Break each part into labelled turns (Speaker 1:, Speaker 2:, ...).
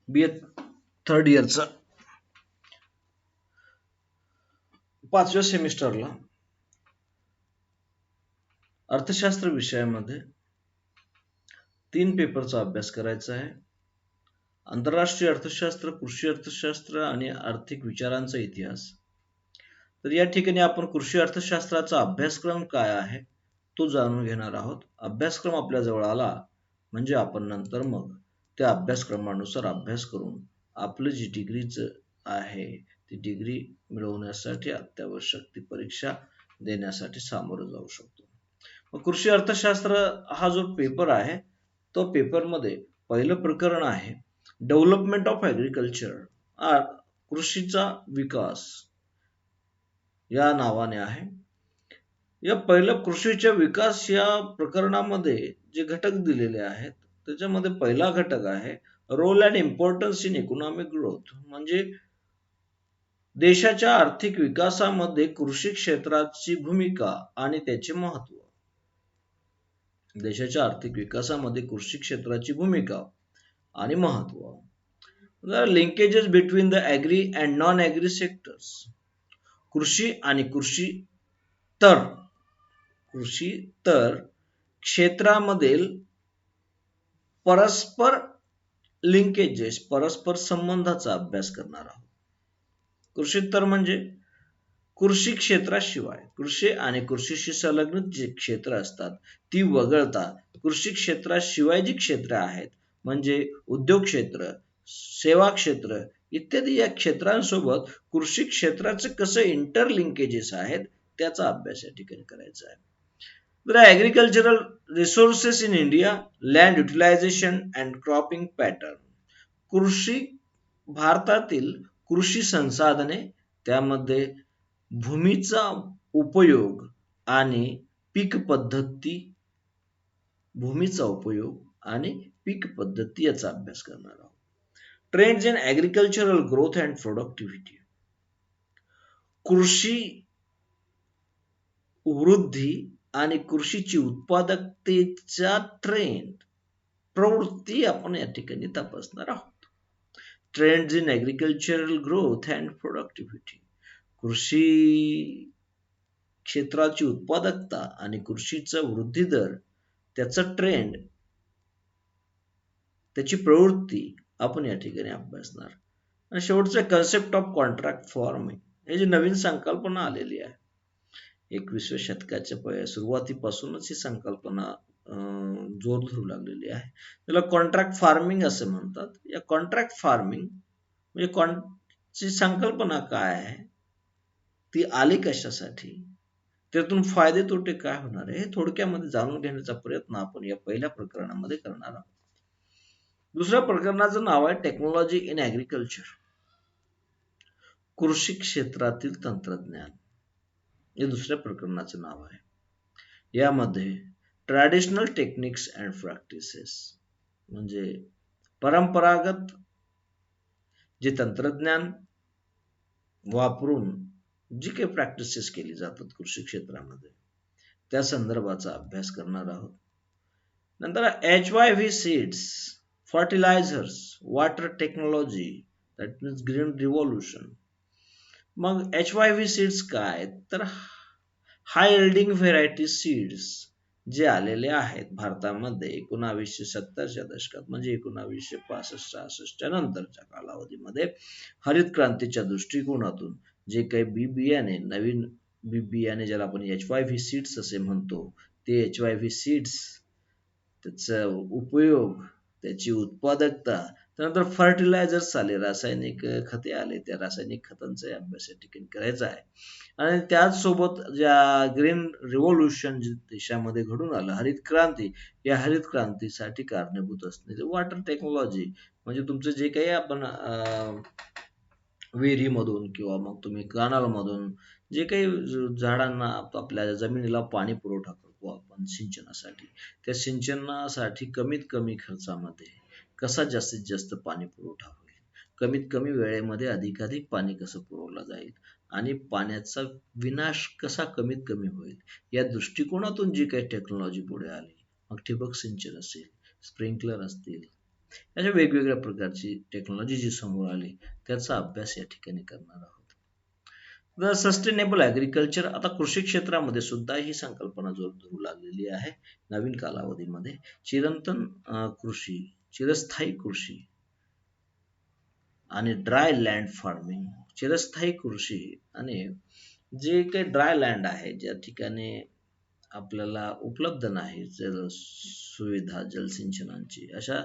Speaker 1: BA third इयरचा 5व्या सेमिस्टरला अर्थशास्त्र विषयामध्ये 3 पेपरचा अभ्यास करायचा आहे. आंतरराष्ट्रीय अर्थशास्त्र, कृषी अर्थशास्त्र आणि आर्थिक विचारांचा इतिहास. तर या ठिकाणी आपण कृषी अर्थशास्त्राचा अभ्यासक्रम काय आहे तो जाणून घेणार आहोत. अभ्यासक्रम आपल्या जवळ आला म्हणजे आपण नंतर मग त्या अभ्यासक्रमानुसार अभ्यास करून आपली जी डिग्रीच आहे ती डिग्री मिळवण्यासाठी अत्यावश्यक ती परीक्षा देण्यासाठी सामोरं जाऊ शकतो. मग कृषी अर्थशास्त्र हा जो पेपर आहे तो पेपरमध्ये पहिलं प्रकरण आहे डेव्हलपमेंट ऑफ ॲग्रिकल्चर, कृषीचा विकास या नावाने आहे. या पहिल्या कृषीच्या विकास या प्रकरणामध्ये जे घटक दिलेले आहेत त्याच्यामध्ये पहिला घटक आहे role and importance in economic growth, म्हणजे देशाच्या आर्थिक विकासामध्ये कृषी क्षेत्राची भूमिका आणि त्याचे महत्व. देशाच्या आर्थिक विकासामध्ये कृषी क्षेत्राची भूमिका आणि महत्व. Linkages between the agri and non agri sectors, कृषी आणि कृषी तर क्षेत्रामधील परस्पर लिंकेजेस, परस्पर संबंधाचा अभ्यास करणार आहोत. कृषीतर म्हणजे कृषी क्षेत्राशिवाय कृषी आणि कृषीशी संलग्न जे क्षेत्र असतात ती वगळता कृषी क्षेत्राशिवाय जी क्षेत्र आहेत म्हणजे उद्योग क्षेत्र, सेवा क्षेत्र इत्यादी या क्षेत्रांसोबत कृषी क्षेत्राचे कसे इंटरलिंकेजेस आहेत त्याचा अभ्यास या ठिकाणी करायचा आहे. तर agricultural resources in India, land utilisation and cropping pattern, कृषी भारतातील कृषी संसाधने, त्यामध्ये भूमीचा उपयोग आणि पीक पद्धती, भूमीचा उपयोग आणि पीक पद्धती याचा अभ्यास करणार आहोत. Trends in agricultural growth and productivity, कृषी वृद्धी आणि कृषीची उत्पादकतेचा ट्रेंड, प्रवृत्ती आपण या ठिकाणी तपासणार आहोत. Trends in agricultural growth and productivity, कृषी क्षेत्राची उत्पादकता आणि कृषीचा वृद्धी दर, त्याचा ट्रेंड, त्याची प्रवृत्ती आपण या ठिकाणी अभ्यासणार. आणि शेवटचं कन्सेप्ट ऑफ कॉन्ट्रॅक्ट फार्मिंग, हे जी नवीन संकल्पना आलेली आहे 21व्या शतकाच्या सुरुवातीपासूनच ही संकल्पना जोर धरू लागलेली आहे. त्याला कॉन्ट्रॅक्ट फार्मिंग असे म्हणतात. या कॉन्ट्रॅक्ट फार्मिंग म्हणजे ची संकल्पना काय आहे, ती आली कशासाठी, त्यातून फायदे तोटे काय होणार आहे हे थोडक्यामध्ये जाणून घेण्याचा प्रयत्न आपण या पहिल्या प्रकरणामध्ये करणार आहोत. दुसऱ्या प्रकरणाचं नाव आहे टेक्नॉलॉजी इन ॲग्रिकल्चर, कृषी क्षेत्रातील तंत्रज्ञान, हे दुसऱ्या प्रकरणाचं नाव आहे. यामध्ये ट्रॅडिशनल टेक्निक्स अँड प्रॅक्टिसेस म्हणजे परंपरागत जे तंत्रज्ञान वापरून जी काही प्रॅक्टिसेस केली जातात कृषी क्षेत्रामध्ये त्या संदर्भाचा अभ्यास करणार आहोत. नंतर HYV seeds, fertilisers, water technology, that means green revolution. मग HYV सीड्स काय, तर हाय यील्डिंग व्हेरायटी सीड्स जे आलेले आहेत भारतामध्ये 1970च्या दशकात म्हणजे 1965-66च्या नंतरच्या कालावधीमध्ये हरित क्रांतीच्या दृष्टिकोनातून जे काही बी बियाणे, नवीन बी बियाणे ज्याला आपण HYV सीड्स असे म्हणतो, ते HYV सीड्स, त्याचा उपयोग, त्याची उत्पादकता, त्यानंतर फर्टिलायझर्स आले, रासायनिक खते आले, त्या रासायनिक खतांचा अभ्यास या ठिकाणी करायचा आहे. आणि त्याचसोबत ज्या ग्रीन रिव्होल्युशन जे देशामध्ये घडून आलं, हरित क्रांती, या हरित क्रांतीसाठी कारणीभूत असणारे वॉटर टेक्नॉलॉजी म्हणजे तुमचं जे काही आपण विहिरीमधून किंवा मग तुम्ही कॅनलमधून जे काही झाडांना आपल्या जमिनीला पाणी पुरवठा करतो आपण सिंचनासाठी, त्या सिंचनासाठी कमीत कमी खर्चामध्ये कसा जास्तीत जास्त पाणी पुरवठा होईल, कमीत कमी वेळेमध्ये अधिकाधिक पाणी कसं पुरवलं जाईल आणि पाण्याचा विनाश कसा कमीत कमी होईल, या दृष्टिकोनातून जी काही टेक्नॉलॉजी पुढे आली, मग ठिबक सिंचन असेल, स्प्रिंकलर असतील, अशा वेगवेगळ्या प्रकारची टेक्नॉलॉजी जी समोर आली त्याचा अभ्यास या ठिकाणी करणार आहोत. द सस्टेनेबल ॲग्रिकल्चर, आता कृषी क्षेत्रामध्ये सुद्धा ही संकल्पना जोर धरू लागलेली आहे नवीन कालावधीमध्ये. चिरंतन कृषी, चिरस्थायी कृषी आणि ड्राय लँड फार्मिंग. चिरस्थायी कृषी आणि जे काही ड्राय लँड आहे, ज्या ठिकाणी आपल्याला उपलब्ध नाही जल सुविधा जलसिंचनाची, अशा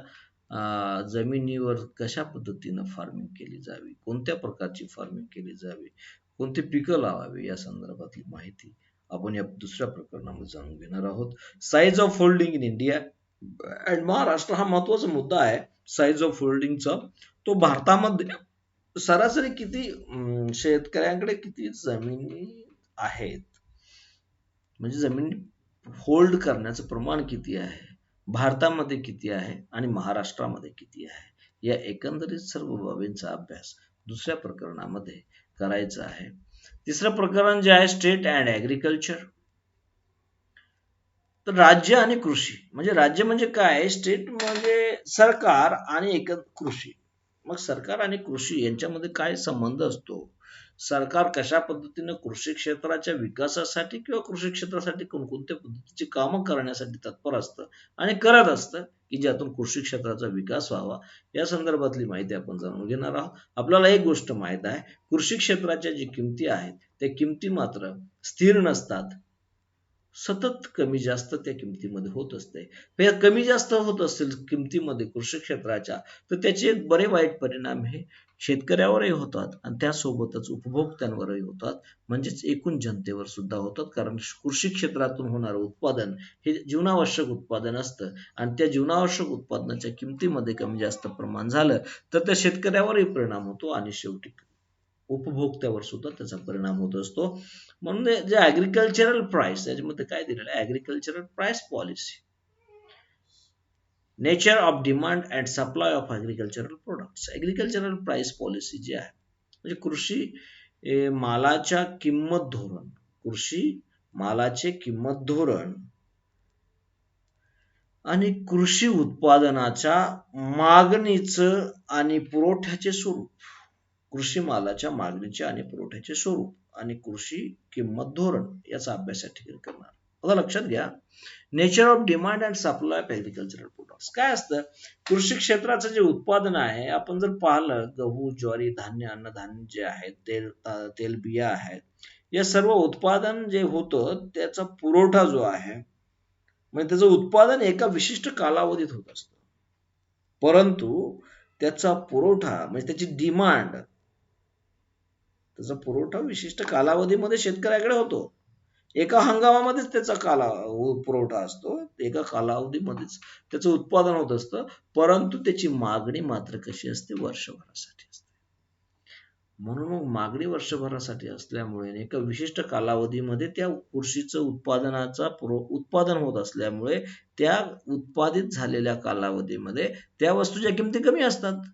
Speaker 1: जमिनीवर कशा पद्धतीनं फार्मिंग केली जावी, कोणत्या प्रकारची फार्मिंग केली जावी, कोणती पिकं लावावी, या संदर्भातली माहिती आपण या दुसऱ्या प्रकरणामध्ये जाणून घेणार आहोत. Size of holding in India and Maharashtra हा महत्वाचा मुद्दा आहे. साईज ऑफ होल्डिंगचा, तो भारतामध्ये सरासरी किती शेतकऱ्यांकडे किती जमिनी आहेत, म्हणजे जमीन होल्ड करण्याचं प्रमाण किती आहे, भारतामध्ये किती आहे आणि महाराष्ट्रामध्ये किती आहे, या एकंदरीत सर्व बाबींचा अभ्यास दुसऱ्या प्रकरणामध्ये करायचा आहे. तिसरं प्रकरण जे आहे स्टेट अँड ॲग्रिकल्चर. तर राज्य आणि कृषी, म्हणजे राज्य म्हणजे काय, स्टेट म्हणजे सरकार आणि कृषी. मग सरकार आणि कृषी यांच्यामध्ये काय संबंध असतो, सरकार कशा पद्धतीने कृषी क्षेत्राच्या विकासासाठी किंवा कृषी क्षेत्रासाठी कोणकोणत्या पद्धतीची कामं करण्यासाठी तत्पर असतं आणि करत असतं की ज्यातून कृषी क्षेत्राचा विकास व्हावा, या संदर्भातली माहिती आपण जाणून घेणार आहोत. आपल्याला एक गोष्ट माहित आहे, कृषी क्षेत्राच्या जी किमती आहेत त्या किमती मात्र स्थिर नसतात, सतत कमी जास्त त्या किमतीमध्ये होत असते. कमी जास्त होत असेल किमतीमध्ये कृषी क्षेत्राच्या, तर त्याचे बरे वाईट परिणाम हे शेतकऱ्यावरही होतात आणि त्यासोबतच उपभोक्त्यांवरही होतात, म्हणजेच एकूण जनतेवर सुद्धा होतात. कारण कृषी क्षेत्रातून होणारं उत्पादन हे जीवनावश्यक उत्पादन असतं आणि त्या जीवनावश्यक उत्पादनाच्या किमतीमध्ये कमी जास्त प्रमाण झालं तर त्या शेतकऱ्यावरही परिणाम होतो आणि शेवटी उपभोक्त्यावर सुद्धा त्याचा परिणाम होत असतो. म्हणून जे ॲग्रिकल्चरल प्राइस, त्याच्यामध्ये काय दिलेलं आहे, agricultural price policy, nature of demand and supply of agricultural products. Agricultural price policy जी आहे म्हणजे कृषी मालाच्या किंमत धोरण, कृषी मालाचे किंमत धोरण आणि कृषी उत्पादनाच्या मागणीचं आणि पुरवठ्याचे स्वरूप, कृषी मालाच्या मागणीचे आणि पुरवठ्याचे स्वरूप आणि कृषी किंमत धोरण याचा अभ्यास या ठिकाणी करणार. आता लक्षात घ्या, nature of demand and supply of agricultural products काय असतं, कृषी क्षेत्राचं जे उत्पादन आहे, आपण जर पाहिलं गहू, ज्वारी, धान्य, अन्नधान्य जे आहेत, तेलबिया आहेत, या सर्व उत्पादन जे होतं त्याचा पुरवठा जो आहे, म्हणजे त्याचं उत्पादन एका विशिष्ट कालावधीत होत असतं, परंतु त्याचा पुरवठा म्हणजे त्याची डिमांड, त्याचा पुरवठा विशिष्ट कालावधीमध्ये शेतकऱ्याकडे होतो. एका हंगामामध्येच त्याचा पुरवठा असतो, एका कालावधीमध्येच त्याचं उत्पादन होत असतं, परंतु त्याची मागणी मात्र कशी असते, वर्षभरासाठी असते. म्हणून मागणी वर्षभरासाठी असल्यामुळे एका विशिष्ट कालावधीमध्ये त्या कृषीचं उत्पादन होत असल्यामुळे त्या उत्पादित झालेल्या कालावधीमध्ये त्या वस्तूच्या किमती कमी असतात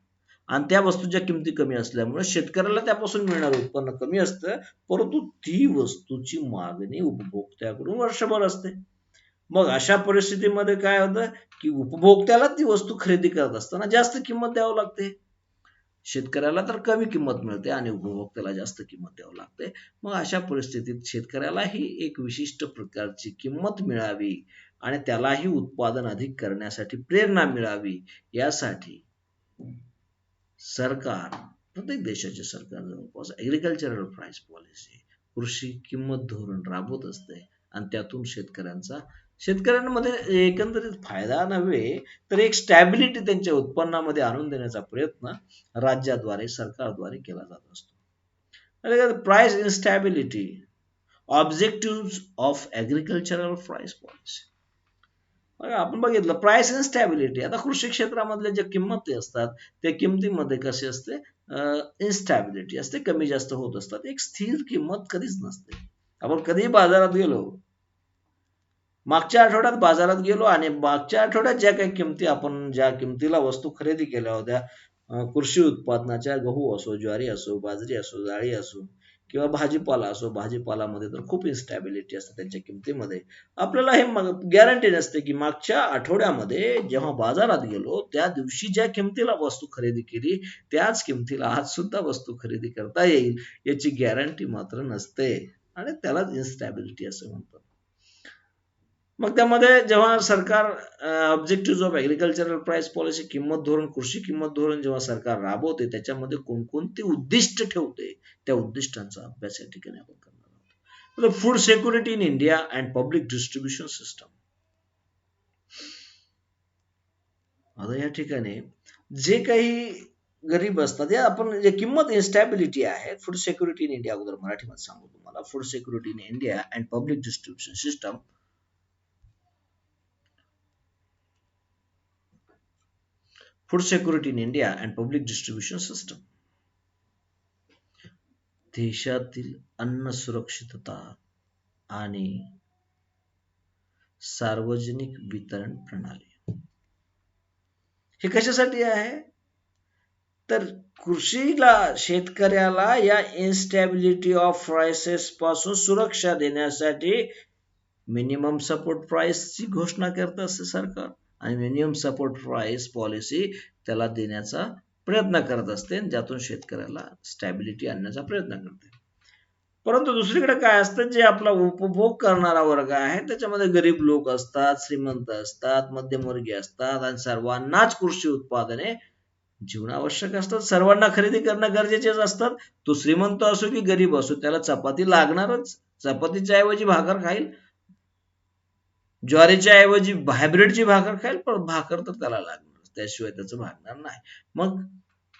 Speaker 1: आणि त्या वस्तूच्या किमती कमी असल्यामुळे शेतकऱ्याला त्यापासून मिळणारं उत्पन्न कमी असतं, परंतु ती वस्तूची मागणी उपभोक्त्याकडून वर्षभर असते. मग अशा परिस्थितीमध्ये काय होतं की उपभोक्त्याला ती वस्तू खरेदी करत असताना जास्त किंमत द्यावी लागते, शेतकऱ्याला तर कमी किंमत मिळते आणि उपभोक्त्याला जास्त किंमत द्यावी लागते. मग अशा परिस्थितीत शेतकऱ्यालाही एक विशिष्ट प्रकारची किंमत मिळावी आणि त्यालाही उत्पादन अधिक करण्यासाठी प्रेरणा मिळावी, यासाठी सरकार, प्रत्येक देशाचे सरकार जवळपास ॲग्रिकल्चरल प्राइस पॉलिसी, कृषी किंमत धोरण राबवत असते आणि त्यातून शेतकऱ्यांमध्ये एकंदरीत फायदा नव्हे तर एक स्टॅबिलिटी त्यांच्या उत्पन्नामध्ये आणून देण्याचा प्रयत्न राज्याद्वारे, सरकारद्वारे केला जात असतो. Price instability, objective of agricultural price policy. आपण बघितलं प्राइस इन्स्टॅबिलिटी, आता कृषी क्षेत्रामधल्या ज्या किंमती असतात त्या किमतीमध्ये कशी असते, इन्स्टॅबिलिटी असते, कमी जास्त होत असतात, एक स्थिर किंमत कधीच नसते. आपण कधीही बाजारात गेलो, मागच्या आठवड्यात बाजारात गेलो आणि मागच्या आठवड्यात ज्या किमतीला वस्तू खरेदी केल्या होत्या, कृषी उत्पादनाच्या, गहू असो, ज्वारी असो, बाजरी असो, डाळी असो, किंवा भाजीपाला असो, भाजीपालामध्ये तर खूप इन्स्टॅबिलिटी असते त्यांच्या किमतीमध्ये. आपल्याला हे गॅरंटी नसते की मागच्या आठवड्यामध्ये जेव्हा बाजारात गेलो त्या दिवशी ज्या किमतीला वस्तू खरेदी केली त्याच किमतीला आज सुद्धा वस्तू खरेदी करता येईल याची गॅरंटी मात्र नसते आणि त्यालाच इन्स्टॅबिलिटी असं म्हणतात. मग त्यामध्ये जेव्हा सरकार objective of agricultural price policy किंमत धोरण, कृषी किंमत धोरण जेव्हा सरकार राबवते त्याच्यामध्ये कोणकोणती उद्दिष्ट ठेवते त्या उद्दिष्टांचा अभ्यास या ठिकाणी आपण करणार आहोत. Food security in India and public distribution system. आता या ठिकाणी जे काही गरीब असतात या आपण जे किंमत इन्स्टॅबिलिटी आहे, फूड सिक्युरिटी इन इंडिया अगोदर मराठीमध्ये सांगू तुम्हाला. Food security in India and public distribution system. Food security in India and public distribution system. देशातील अन्न सुरक्षितता आणि सार्वजनिक वितरण प्रणाली. हे कशासाठी आहे तर कृषीला, शेतकऱ्याला या इन्स्टॅबिलिटी ऑफ प्राइसेस पासून सुरक्षा देण्यासाठी मिनिमम सपोर्ट प्राइसची घोषणा करत असते सरकार आणि मिनिमम सपोर्ट प्राइस पॉलिसी त्याला देण्याचा प्रयत्न करत असते, ज्यातून शेतकऱ्याला स्टॅबिलिटी आणण्याचा प्रयत्न करते. परंतु दुसरीकडे काय असतं, जे आपला उपभोग करणारा वर्ग आहे त्याच्यामध्ये गरीब लोक असतात, श्रीमंत असतात, मध्यमवर्गीय असतात आणि सर्वांनाच कृषी उत्पादने जीवनावश्यक असतात. सर्वांना खरेदी करणं गरजेचेच असतात. तो श्रीमंत असो की गरीब असो त्याला चपाती लागणारच. चपातीच्या ऐवजी भाकर खाईल, ज्वारीच्या ऐवजी हायब्रिडची भाकर खाईल, पण भाकर तर त्याला लागणार, त्याशिवाय त्याचं भागणार नाही. मग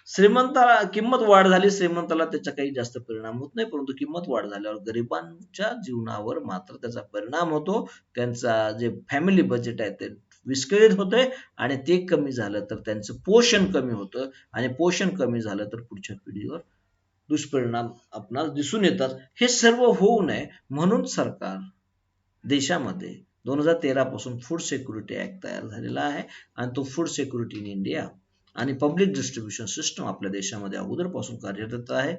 Speaker 1: श्रीमंताला किंमत वाढ झाली, श्रीमंताला त्याचा काही जास्त परिणाम होत नाही, परंतु किंमत वाढ झाल्यावर गरिबांच्या जीवनावर मात्र त्याचा परिणाम होतो. त्यांचा जे फॅमिली बजेट आहे ते विस्कळीत होते आणि ते कमी झालं तर त्यांचं पोषण कमी होतं आणि पोषण कमी झालं तर पुढच्या पिढीवर दुष्परिणाम आपणास दिसून येतात. हे सर्व होऊ नये म्हणून सरकार देशामध्ये 2013 पासून फूड सिक्युरिटी ऍक्ट तयार झालेला आहे आणि तो फूड सिक्युरिटी इन इंडिया आणि पब्लिक डिस्ट्रीब्युशन सिस्टम आपल्या देशामध्ये अगोदरपासून कार्यरत आहे.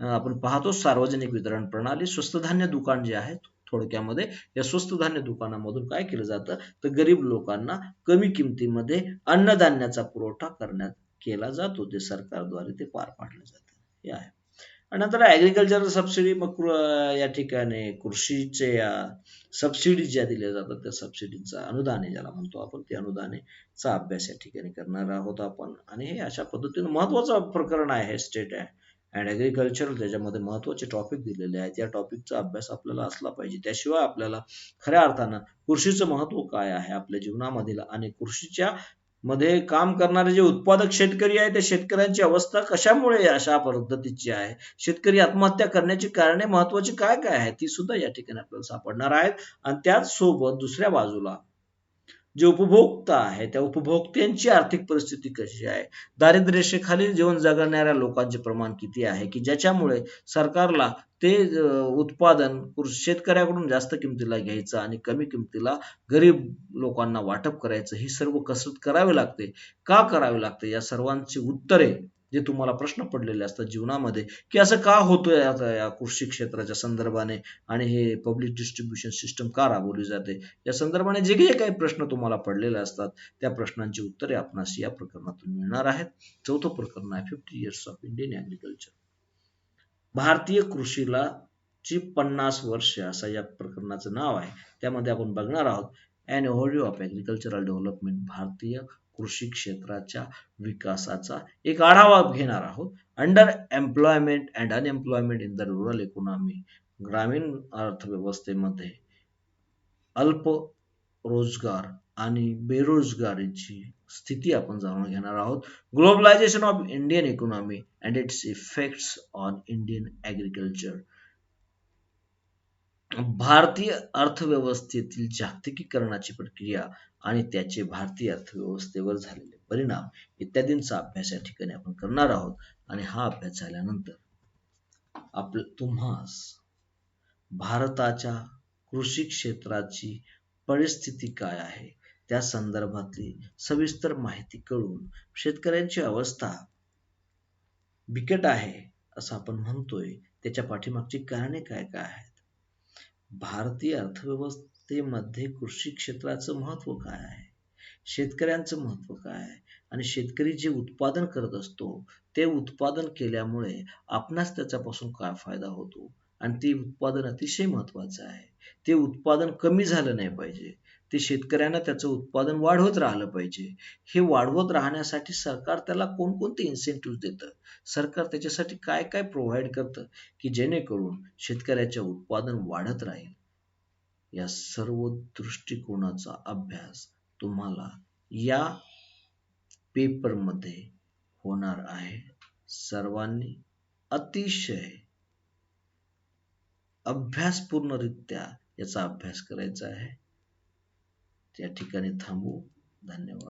Speaker 1: आपण पाहतो सार्वजनिक वितरण प्रणाली, स्वस्त धान्य दुकान जे आहे थोडक्यामध्ये, या स्वस्त धान्य दुकानामधून काय केलं जातं तर गरीब लोकांना कमी किमतीमध्ये अन्नधान्याचा पुरवठा करण्यात केला जातो, ते सरकारद्वारे ते पार पाडले जाते. हे आहे. आणि नंतर ऍग्रिकल्चरल सबसिडी, मग या ठिकाणी कृषीचे सबसिडी ज्या दिल्या जातात त्या सबसिडीचा अनुदाने ज्याला म्हणतो आपण, ते अनुदानेचा अभ्यास या ठिकाणी करणार आहोत आपण. आणि हे अशा पद्धतीने महत्वाचं प्रकरण आहे हे स्टेट अँड ऍग्रिकल्चर, ज्याच्यामध्ये महत्वाचे टॉपिक दिलेले आहेत. या टॉपिकचा अभ्यास आपल्याला असला पाहिजे, त्याशिवाय आपल्याला खऱ्या अर्थानं कृषीचं महत्व काय आहे आपल्या जीवनामधील आणि कृषीच्या मध्ये काम करणारे जे उत्पादक शेतकरी आहे त्या शेतकऱ्यांची अवस्था कशामुळे अशा पद्धतीची आहे, शेतकरी आत्महत्या करण्याची कारणे महत्वाची काय काय आहेत ती सुद्धा या ठिकाणी आपल्याला सापडणार आहेत. आणि त्याच सोबत दुसऱ्या बाजूला जे उपभोक्ता आहे त्या उपभोक्त्यांची आर्थिक परिस्थिती कशी आहे, दारिद्र्य रेषेखाली जीवन जगणाऱ्या लोकांचे प्रमाण किती आहे की ज्याच्यामुळे सरकारला ते उत्पादन शेतकऱ्याकडून जास्त किमतीला घ्यायचं आणि कमी किमतीला गरीब लोकांना वाटप करायचं, ही सर्व कसरत करावी लागते. का करावी लागते या सर्वांची उत्तरे जे तुम्हाला प्रश्न पडलेले असतात जीवनामध्ये की असं का होतंय आता या कृषी क्षेत्राच्या संदर्भाने आणि हे पब्लिक डिस्ट्रीब्युशन सिस्टम का राबवली जाते, या संदर्भाने जे काही प्रश्न तुम्हाला पडलेले असतात त्या प्रश्नांची उत्तरे आपणास या प्रकरणातून मिळणार आहेत. चौथं प्रकरण आहे 50 इयर्स ऑफ इंडियन ऍग्रिकल्चर. भारतीय कृषीला ची 50 वर्ष असं या प्रकरणाचं नाव आहे. त्यामध्ये आपण बघणार आहोत an overview of agricultural development, भारतीय कृषी क्षेत्राच्या विकासाचा एक आढावा घेणार आहोत. Under employment and unemployment in the rural economy, ग्रामीण अर्थव्यवस्थेमध्ये अल्प रोजगार आणि बेरोजगारीची स्थिती आपण जाणून घेणार आहोत. Globalisation of Indian economy and it's effects on Indian agriculture, भारतीय अर्थव्यवस्थेतील जागतिकीकरणाची प्रक्रिया आणि त्याचे भारतीय अर्थव्यवस्थेवर झालेले परिणाम इत्यादींचा अभ्यास या ठिकाणी आपण करणार आहोत. आणि हा अभ्यास झाल्यानंतर तुम्हास भारताच्या कृषी क्षेत्राची परिस्थिती काय आहे त्या संदर्भातली सविस्तर माहिती कळून शेतकऱ्यांची अवस्था बिकट आहे असं आपण म्हणतोय त्याच्या पाठीमागची कारणे काय काय आहेत, भारतीय अर्थव्यवस्थेमध्ये कृषी क्षेत्राचं महत्त्व काय आहे, शेतकऱ्यांचं महत्त्व काय आहे आणि शेतकरी जे उत्पादन करत असतो ते उत्पादन केल्यामुळे आपणास त्याच्यापासून काय फायदा होतो आणि ते उत्पादन अतिशय महत्त्वाचं आहे. ते उत्पादन कमी झालं नाही पाहिजे. ते शेतकऱ्यांना त्याचं उत्पादन वाढवत राहिलं पाहिजे. हे वाढवत राहण्यासाठी सरकार त्याला कोणकोणते इन्सेंटिव्ह देतं, सरकार त्याच्यासाठी काय काय प्रोव्हाइड करतं की जेणेकरून शेतकऱ्याचे उत्पादन वाढत राहील. या सर्व दृष्टिकोनाचा अभ्यास तुम्हाला या पेपरमध्ये होणार आहे. सर्वांनी अतिशय अभ्यासपूर्णरित्या याचा अभ्यास करायचा आहे. त्या ठिकाणी थांबू. धन्यवाद.